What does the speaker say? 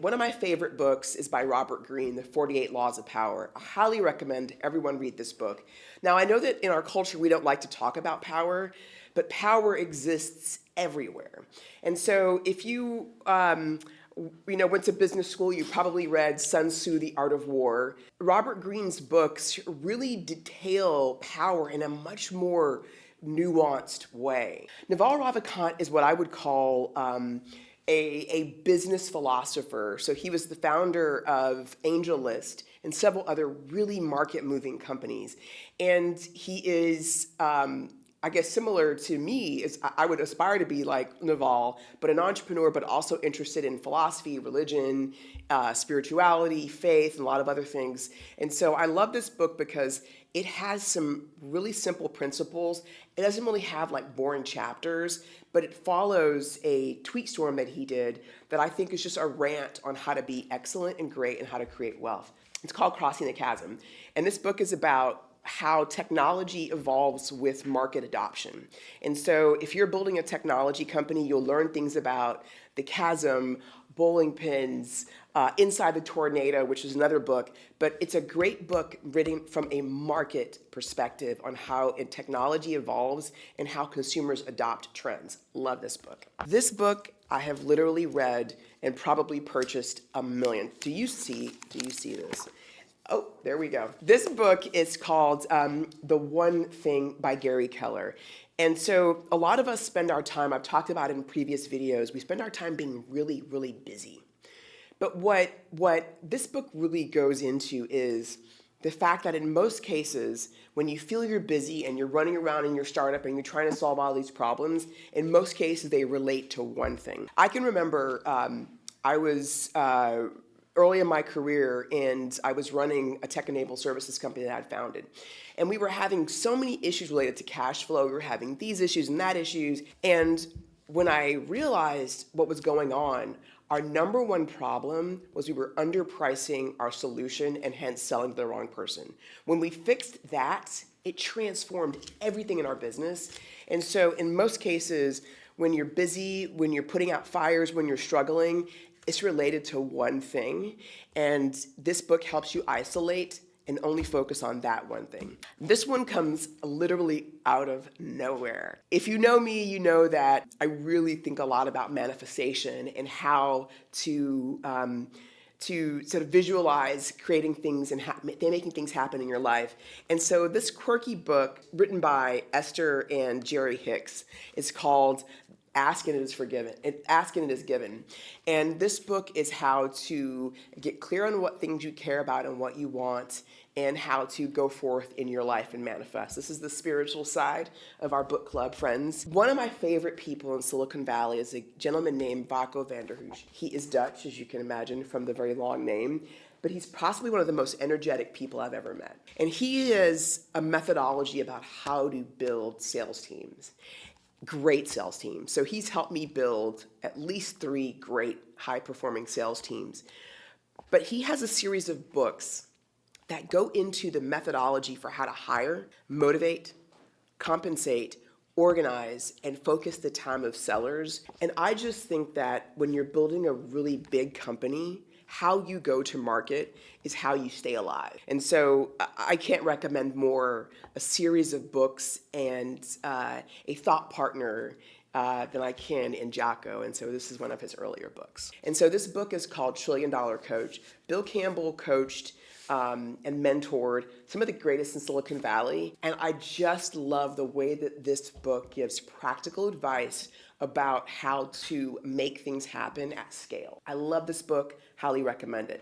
One of my favorite books is by Robert Greene, The 48 Laws of Power. I highly recommend everyone read this book. Now, I know that in our culture we don't like to talk about power, but power exists everywhere. And so if you went to business school, you probably read Sun Tzu, The Art of War. Robert Greene's books really detail power in a much more nuanced way. Naval Ravikant is what I would call a business philosopher. So he was the founder of AngelList and several other really market-moving companies. And he is, I guess, similar to me. Is I would aspire to be like Naval, but an entrepreneur, but also interested in philosophy, religion, spirituality, faith, and a lot of other things. And so I love this book because it has some really simple principles. It doesn't really have like boring chapters, but it follows a tweet storm that he did that I think is just a rant on how to be excellent and great and how to create wealth. It's called Crossing the Chasm. And this book is about how technology evolves with market adoption. And so if you're building a technology company, you'll learn things about the chasm, bowling pins, Inside the Tornado, which is another book. But it's a great book written from a market perspective on how technology evolves and how consumers adopt trends. Love this book. This book I have literally read and probably purchased a million. Do you see this? Oh, there we go. This book is called The One Thing by Gary Keller. And so a lot of us spend our time, I've talked about it in previous videos, we spend our time being really, really busy. But what this book really goes into is the fact that in most cases, when you feel you're busy and you're running around in your startup and you're trying to solve all these problems, in most cases they relate to one thing. I can remember I was early in my career, and I was running a tech-enabled services company that I'd founded. And we were having so many issues related to cash flow. We were having these issues and that issues. And when I realized what was going on, our number one problem was we were underpricing our solution and hence selling to the wrong person. When we fixed that, it transformed everything in our business. And so in most cases, when you're busy, when you're putting out fires, when you're struggling, it's related to one thing, and this book helps you isolate and only focus on that one thing. This one comes literally out of nowhere. If you know me, you know that I really think a lot about manifestation and how to sort of visualize creating things and making things happen in your life. And so this quirky book written by Esther and Jerry Hicks is called Ask and It Is Forgiven. Ask and It Is Given. And this book is how to get clear on what things you care about and what you want, and how to go forth in your life and manifest. This is the spiritual side of our book club friends. One of my favorite people in Silicon Valley is a gentleman named Vaco Vanderhoosh. He is Dutch, as you can imagine, from the very long name, but he's possibly one of the most energetic people I've ever met. And he has a methodology about how to build sales teams. Great sales teams. So he's helped me build at least 3 great high-performing sales teams. But he has a series of books that go into the methodology for how to hire, motivate, compensate, organize, and focus the time of sellers. And I just think that when you're building a really big company, how you go to market is how you stay alive. And so I can't recommend more a series of books and a thought partner than I can in Jocko. And so this is one of his earlier books. And so this book is called $1 Trillion Coach. Bill Campbell coached and mentored some of the greatest in Silicon Valley. And I just love the way that this book gives practical advice about how to make things happen at scale. I love this book, highly recommend it.